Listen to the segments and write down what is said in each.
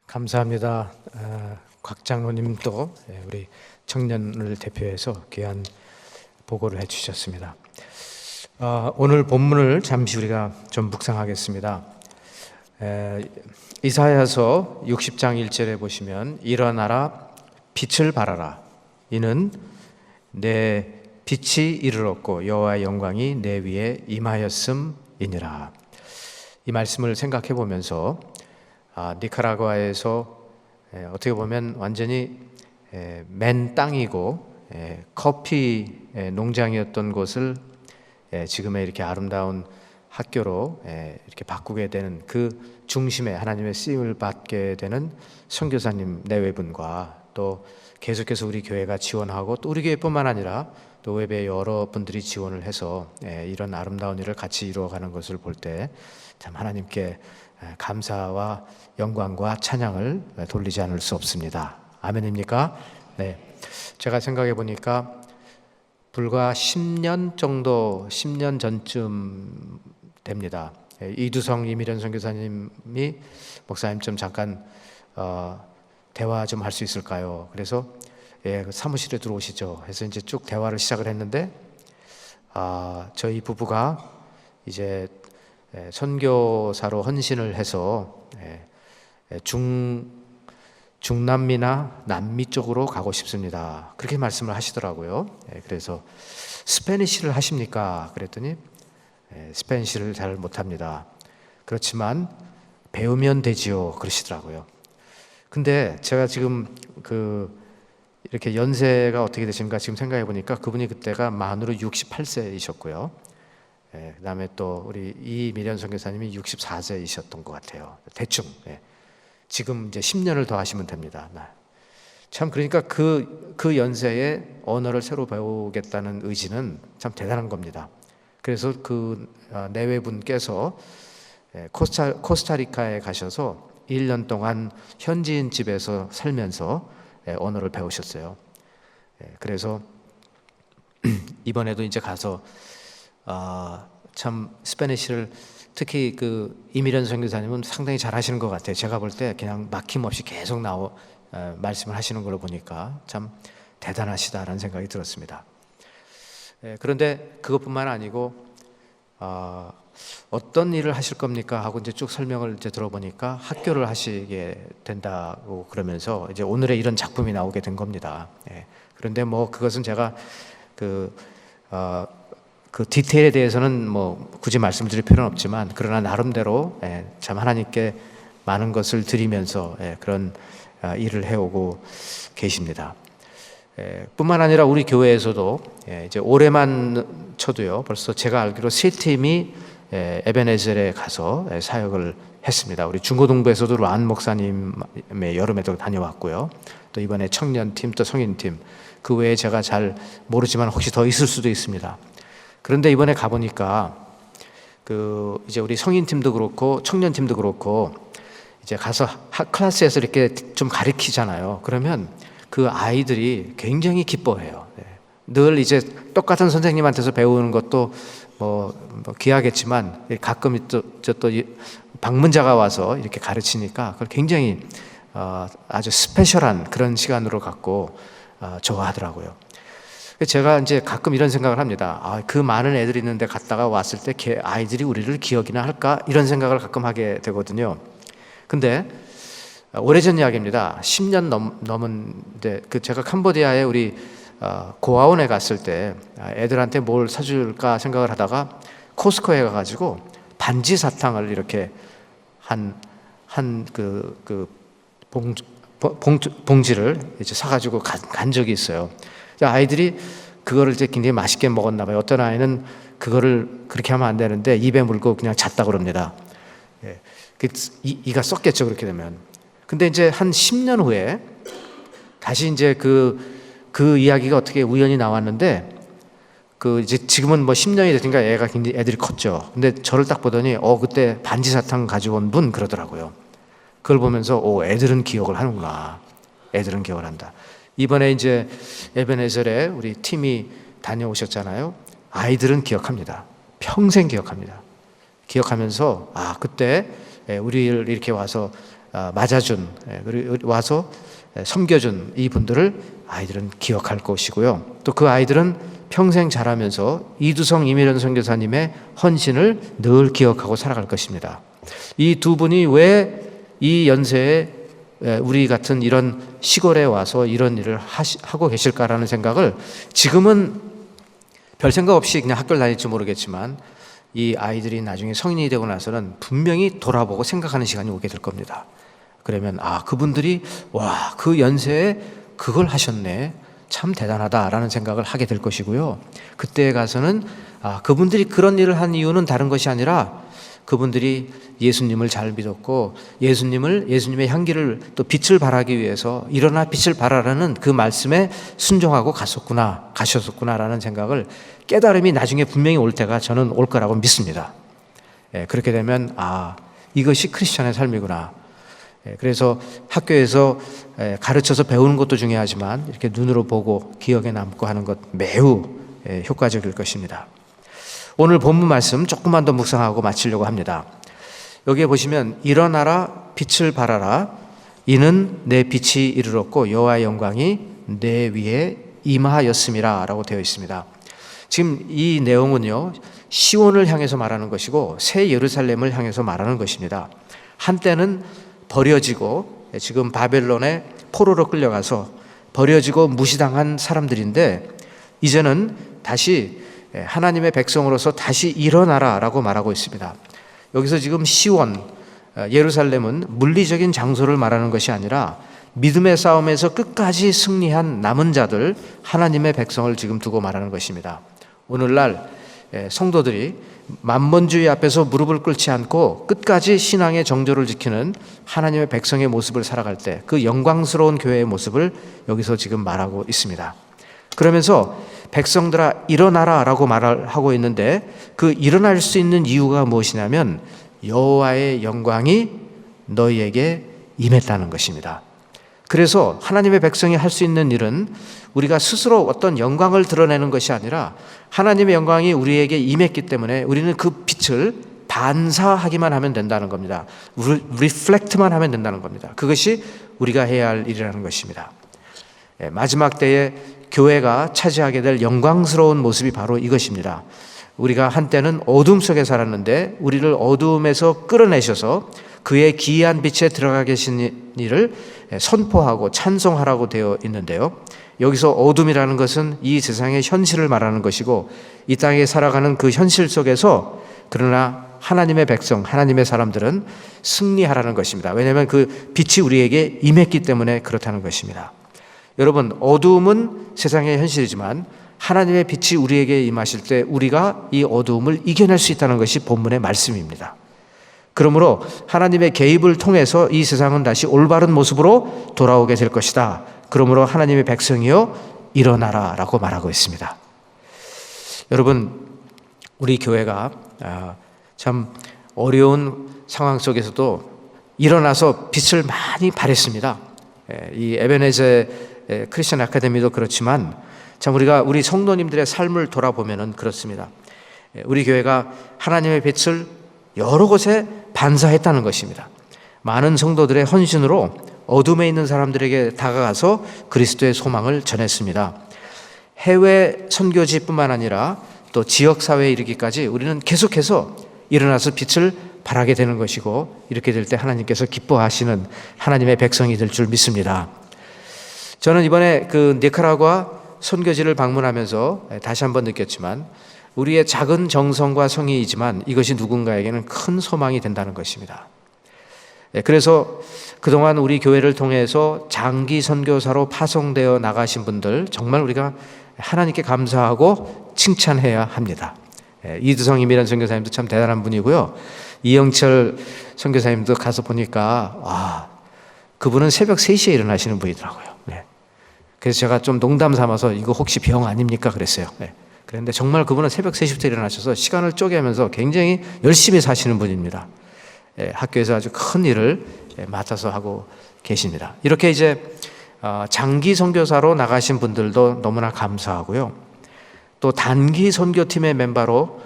감사합니다. 곽 장로님도 우리 청년을 대표해서 귀한 보고를 해주셨습니다. 오늘 본문을 잠시 우리가 좀 묵상하겠습니다. 이사야서 60장 1절에 보시면 일어나라 빛을 발하라 이는 내 빛이 이르렀고 여호와의 영광이 내 위에 임하였음이니라. 이 말씀을 생각해 보면서 니카라과에서 어떻게 보면 완전히 맨 땅이고 커피 농장이었던 곳을 지금의 이렇게 아름다운 학교로 이렇게 바꾸게 되는 그 중심에 하나님의 쓰임을 받게 되는 선교사님 내외분과 또 계속해서 우리 교회가 지원하고 또 우리 교회뿐만 아니라 또 외부의 여러 분들이 지원을 해서 이런 아름다운 일을 같이 이루어가는 것을 볼 때 참 하나님께 감사와 영광과 찬양을 돌리지 않을 수 없습니다. 아멘입니까? 네. 제가 생각해 보니까 불과 10년 정도, 10년 전쯤 됩니다. 이두성 이미련 선교사님이 목사님 좀 잠깐 대화 좀 할 수 있을까요? 그래서 그 사무실에 들어오시죠. 그래서 이제 쭉 대화를 시작을 했는데 저희 부부가 이제 선교사로 헌신을 해서 중남미나 남미 쪽으로 가고 싶습니다. 그렇게 말씀을 하시더라고요. 그래서 스페니쉬를 하십니까? 그랬더니 스페니쉬를 잘 못합니다. 그렇지만 배우면 되지요. 그러시더라고요. 근데 제가 지금 이렇게 연세가 어떻게 되십니까? 지금 생각해 보니까 그분이 그때가 만으로 68세이셨고요. 그 다음에 또 우리 이미련 선교사님이 64세이셨던 것 같아요. 대충. 지금 이제 10년을 더 하시면 됩니다. 참 그러니까 그 연세에 언어를 새로 배우겠다는 의지는 참 대단한 겁니다. 그래서 그 내외분께서 코스타리카에 가셔서 1년 동안 현지인 집에서 살면서 언어를 배우셨어요. 그래서 이번에도 이제 가서 참 스페니쉬를 특히 그 이미련 선교사님은 상당히 잘하시는 것 같아요. 제가 볼 때 그냥 막힘없이 계속 말씀을 하시는 걸 보니까 참 대단하시다라는 생각이 들었습니다. 그런데 그것뿐만 아니고 어떤 일을 하실 겁니까? 하고 이제 쭉 설명을 이제 들어보니까 학교를 하시게 된다고 그러면서 이제 오늘의 이런 작품이 나오게 된 겁니다. 그런데 뭐 그것은 제가 그 디테일에 대해서는 뭐 굳이 말씀드릴 필요는 없지만 그러나 나름대로 참 하나님께 많은 것을 드리면서 그런 일을 해오고 계십니다. 뿐만 아니라 우리 교회에서도 이제 올해만 쳐도요 벌써 제가 알기로 3팀이 에베네젤에 가서 사역을 했습니다. 우리 중고등부에서도 란 목사님의 여름에도 다녀왔고요. 또 이번에 청년팀 또 성인팀 그 외에 제가 잘 모르지만 혹시 더 있을 수도 있습니다. 그런데 이번에 가보니까 이제 우리 성인팀도 그렇고 청년팀도 그렇고 이제 가서 클래스에서 이렇게 좀 가르치잖아요. 그러면 그 아이들이 굉장히 기뻐해요. 늘 이제 똑같은 선생님한테서 배우는 것도 뭐 귀하겠지만 가끔 또 방문자가 와서 이렇게 가르치니까 그걸 굉장히 아주 스페셜한 그런 시간으로 갖고 좋아하더라고요. 제가 이제 가끔 이런 생각을 합니다. 그 많은 애들이 있는데 갔다가 왔을 때 아이들이 우리를 기억이나 할까? 이런 생각을 가끔 하게 되거든요. 근데 오래전 이야기입니다. 10년 넘은데 제가 캄보디아에 우리 고아원에 갔을 때 애들한테 뭘 사줄까 생각을 하다가 코스코에 가가지고 반지 사탕을 이렇게 봉지를 이제 사가지고 간 적이 있어요. 아이들이 그거를 이제 굉장히 맛있게 먹었나 봐요. 어떤 아이는 그거를 그렇게 하면 안 되는데 입에 물고 그냥 잤다 그럽니다. 이가 썩겠죠 그렇게 되면. 근데 이제 한 10년 후에 다시 이제 그 이야기가 어떻게 우연히 나왔는데 이제 지금은 뭐 10년이 됐으니까 애들이 컸죠. 근데 저를 딱 보더니 그때 반지 사탕 가지고 온 분 그러더라고요. 그걸 보면서 애들은 기억을 하는구나. 애들은 기억을 한다. 이번에 이제 에베네젤에 우리 팀이 다녀오셨잖아요. 아이들은 기억합니다. 평생 기억합니다. 기억하면서 그때 우리를 이렇게 와서 맞아준, 와서 섬겨준 이 분들을 아이들은 기억할 것이고요. 또 그 아이들은 평생 자라면서 이두성 이미련 선교사님의 헌신을 늘 기억하고 살아갈 것입니다. 이 두 분이 왜 이 연세에 우리 같은 이런 시골에 와서 이런 일을 하고 계실까라는 생각을 지금은 별 생각 없이 그냥 학교를 다닐지 모르겠지만 이 아이들이 나중에 성인이 되고 나서는 분명히 돌아보고 생각하는 시간이 오게 될 겁니다. 그러면 그분들이 그 연세에 그걸 하셨네, 참 대단하다라는 생각을 하게 될 것이고요. 그때에 가서는 그분들이 그런 일을 한 이유는 다른 것이 아니라 그분들이 예수님을 잘 믿었고 예수님의 향기를 또 빛을 발하기 위해서 일어나 빛을 발하라는 그 말씀에 순종하고 가셨었구나라는 생각을 깨달음이 나중에 분명히 올 때가 저는 올 거라고 믿습니다. 그렇게 되면 이것이 크리스천의 삶이구나. 그래서 학교에서 가르쳐서 배우는 것도 중요하지만 이렇게 눈으로 보고 기억에 남고 하는 것 매우 효과적일 것입니다. 오늘 본문 말씀 조금만 더 묵상하고 마치려고 합니다. 여기에 보시면 일어나라 빛을 발하라 이는 내 빛이 이르렀고 여호와의 영광이 내 위에 임하였음이라 라고 되어 있습니다. 지금 이 내용은요, 시온을 향해서 말하는 것이고 새 예루살렘을 향해서 말하는 것입니다. 한때는 버려지고 지금 바벨론의 포로로 끌려가서 버려지고 무시당한 사람들인데 이제는 다시 하나님의 백성으로서 다시 일어나라 라고 말하고 있습니다. 여기서 지금 시온, 예루살렘은 물리적인 장소를 말하는 것이 아니라 믿음의 싸움에서 끝까지 승리한 남은 자들, 하나님의 백성을 지금 두고 말하는 것입니다. 오늘날 성도들이 만번주의 앞에서 무릎을 꿇지 않고 끝까지 신앙의 정조를 지키는 하나님의 백성의 모습을 살아갈 때 그 영광스러운 교회의 모습을 여기서 지금 말하고 있습니다. 그러면서 백성들아 일어나라 라고 말을 하고 있는데 그 일어날 수 있는 이유가 무엇이냐면 여호와의 영광이 너희에게 임했다는 것입니다. 그래서 하나님의 백성이 할 수 있는 일은 우리가 스스로 어떤 영광을 드러내는 것이 아니라 하나님의 영광이 우리에게 임했기 때문에 우리는 그 빛을 반사하기만 하면 된다는 겁니다. 리플렉트만 하면 된다는 겁니다. 그것이 우리가 해야 할 일이라는 것입니다. 마지막 때에 교회가 차지하게 될 영광스러운 모습이 바로 이것입니다. 우리가 한때는 어둠 속에 살았는데 우리를 어둠에서 끌어내셔서 그의 기이한 빛에 들어가 계신 일을 선포하고 찬송하라고 되어 있는데요. 여기서 어둠이라는 것은 이 세상의 현실을 말하는 것이고 이 땅에 살아가는 그 현실 속에서 그러나 하나님의 백성, 하나님의 사람들은 승리하라는 것입니다. 왜냐하면 그 빛이 우리에게 임했기 때문에 그렇다는 것입니다. 여러분, 어두움은 세상의 현실이지만 하나님의 빛이 우리에게 임하실 때 우리가 이 어두움을 이겨낼 수 있다는 것이 본문의 말씀입니다. 그러므로 하나님의 개입을 통해서 이 세상은 다시 올바른 모습으로 돌아오게 될 것이다. 그러므로 하나님의 백성이여 일어나라 라고 말하고 있습니다. 여러분, 우리 교회가 참 어려운 상황 속에서도 일어나서 빛을 많이 발했습니다. 이 에베네제 크리스천 아카데미도 그렇지만 참 우리 성도님들의 삶을 돌아보면은 그렇습니다. 우리 교회가 하나님의 빛을 여러 곳에 반사했다는 것입니다. 많은 성도들의 헌신으로 어둠에 있는 사람들에게 다가가서 그리스도의 소망을 전했습니다. 해외 선교지뿐만 아니라 또 지역사회에 이르기까지 우리는 계속해서 일어나서 빛을 발하게 되는 것이고 이렇게 될 때 하나님께서 기뻐하시는 하나님의 백성이 될 줄 믿습니다. 저는 이번에 그 니카라과 선교지를 방문하면서 다시 한번 느꼈지만 우리의 작은 정성과 성의이지만 이것이 누군가에게는 큰 소망이 된다는 것입니다. 그래서 그동안 우리 교회를 통해서 장기 선교사로 파송되어 나가신 분들 정말 우리가 하나님께 감사하고 칭찬해야 합니다. 이두성 이미란 선교사님도 참 대단한 분이고요. 이영철 선교사님도 가서 보니까 그분은 새벽 3시에 일어나시는 분이더라고요. 그래서 제가 좀 농담 삼아서 이거 혹시 병 아닙니까? 그랬어요. 그런데 정말 그분은 새벽 3시부터 일어나셔서 시간을 쪼개면서 굉장히 열심히 사시는 분입니다. 학교에서 아주 큰 일을 맡아서 하고 계십니다. 이렇게 이제 장기 선교사로 나가신 분들도 너무나 감사하고요. 또 단기 선교팀의 멤버로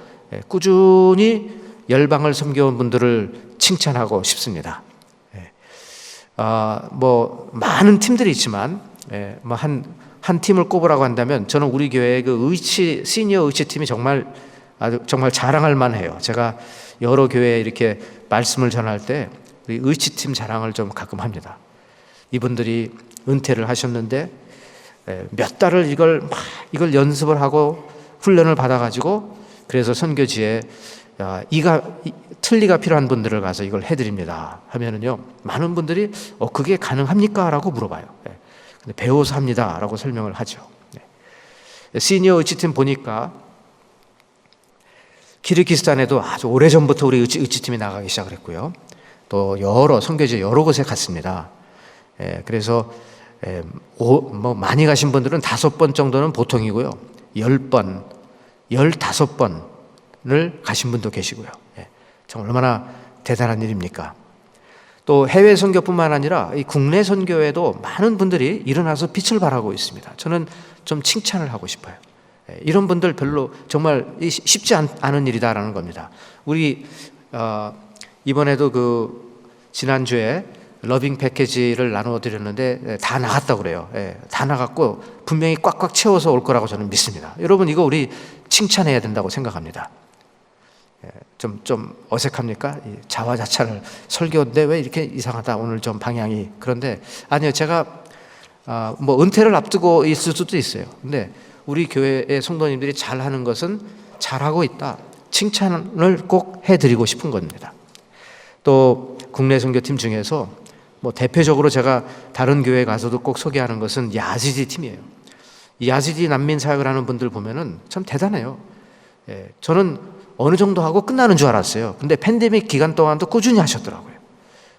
꾸준히 열방을 섬겨온 분들을 칭찬하고 싶습니다. 뭐 많은 팀들이 있지만 뭐 한 팀을 꼽으라고 한다면 저는 우리 교회의 그 시니어 의치팀이 정말 자랑할 만해요. 제가 여러 교회에 이렇게 말씀을 전할 때 우리 의치팀 자랑을 좀 가끔 합니다. 이분들이 은퇴를 하셨는데 몇 달을 이걸 연습을 하고 훈련을 받아가지고 그래서 선교지에 틀니가 필요한 분들을 가서 이걸 해드립니다 하면은요, 많은 분들이 그게 가능합니까? 라고 물어봐요. 근데 배워서 합니다 라고 설명을 하죠. 시니어 의치팀 보니까 키르기스탄에도 아주 오래전부터 우리 의치팀이 나가기 시작을 했고요. 또 여러 선교지 여러 곳에 갔습니다. 그래서 뭐 많이 가신 분들은 5번 정도는 보통이고요. 10번, 15번을 가신 분도 계시고요. 참 얼마나 대단한 일입니까? 또 해외 선교뿐만 아니라 이 국내 선교에도 많은 분들이 일어나서 빛을 발하고 있습니다. 저는 좀 칭찬을 하고 싶어요. 이런 분들 별로 정말 쉽지 않은 일이다라는 겁니다. 우리 이번에도 지난주에 러빙 패키지를 나눠드렸는데 다 나갔다고 그래요. 다 나갔고 분명히 꽉꽉 채워서 올 거라고 저는 믿습니다. 여러분, 이거 우리 칭찬해야 된다고 생각합니다. 좀 어색합니까? 자화자찬을 설교인데 왜 이렇게 이상하다 오늘 좀 방향이. 그런데 아니요, 제가 뭐 은퇴를 앞두고 있을 수도 있어요. 근데 우리 교회의 성도님들이 잘하는 것은 잘하고 있다, 칭찬을 꼭 해드리고 싶은 겁니다. 또 국내 선교팀 중에서 뭐 대표적으로 제가 다른 교회에 가서도 꼭 소개하는 것은 야지디 팀이에요. 야지디 난민 사역을 하는 분들 보면은 참 대단해요. 저는 어느 정도 하고 끝나는 줄 알았어요. 근데 팬데믹 기간 동안도 꾸준히 하셨더라고요.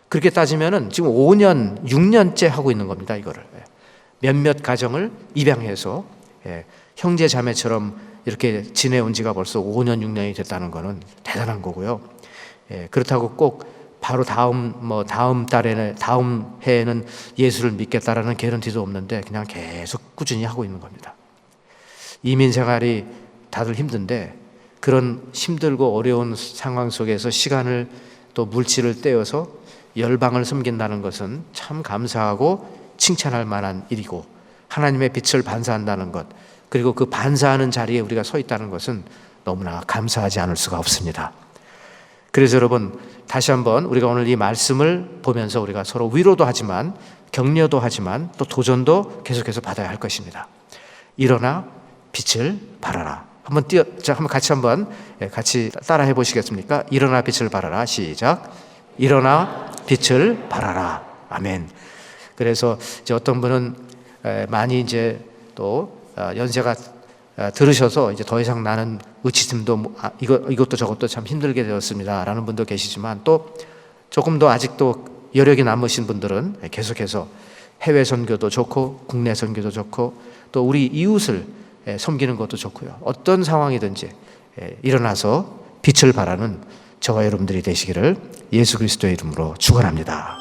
그렇게 따지면은 지금 5년, 6년째 하고 있는 겁니다, 이거를. 몇몇 가정을 입양해서 형제 자매처럼 이렇게 지내온 지가 벌써 5년, 6년이 됐다는 거는 대단한 거고요. 그렇다고 꼭 바로 다음 해에는 예수를 믿겠다라는 개런티도 없는데 그냥 계속 꾸준히 하고 있는 겁니다. 이민 생활이 다들 힘든데 그런 힘들고 어려운 상황 속에서 시간을 또 물질을 떼어서 열방을 섬긴다는 것은 참 감사하고 칭찬할 만한 일이고, 하나님의 빛을 반사한다는 것, 그리고 그 반사하는 자리에 우리가 서 있다는 것은 너무나 감사하지 않을 수가 없습니다. 그래서 여러분, 다시 한번 우리가 오늘 이 말씀을 보면서 우리가 서로 위로도 하지만 격려도 하지만 또 도전도 계속해서 받아야 할 것입니다. 일어나 빛을 발하라. 한번 같이 따라 해보시겠습니까? 일어나 빛을 발하라. 시작. 일어나 빛을 발하라. 아멘. 그래서 이제 어떤 분은 많이 이제 또 연세가 들으셔서 이제 더 이상 나는 의치심도 이것도 저것도 참 힘들게 되었습니다라는 분도 계시지만, 또 조금 더 아직도 여력이 남으신 분들은 계속해서 해외 선교도 좋고 국내 선교도 좋고 또 우리 이웃을 섬기는 것도 좋고요. 어떤 상황이든지 일어나서 빛을 발하는 저와 여러분들이 되시기를 예수 그리스도의 이름으로 축원합니다.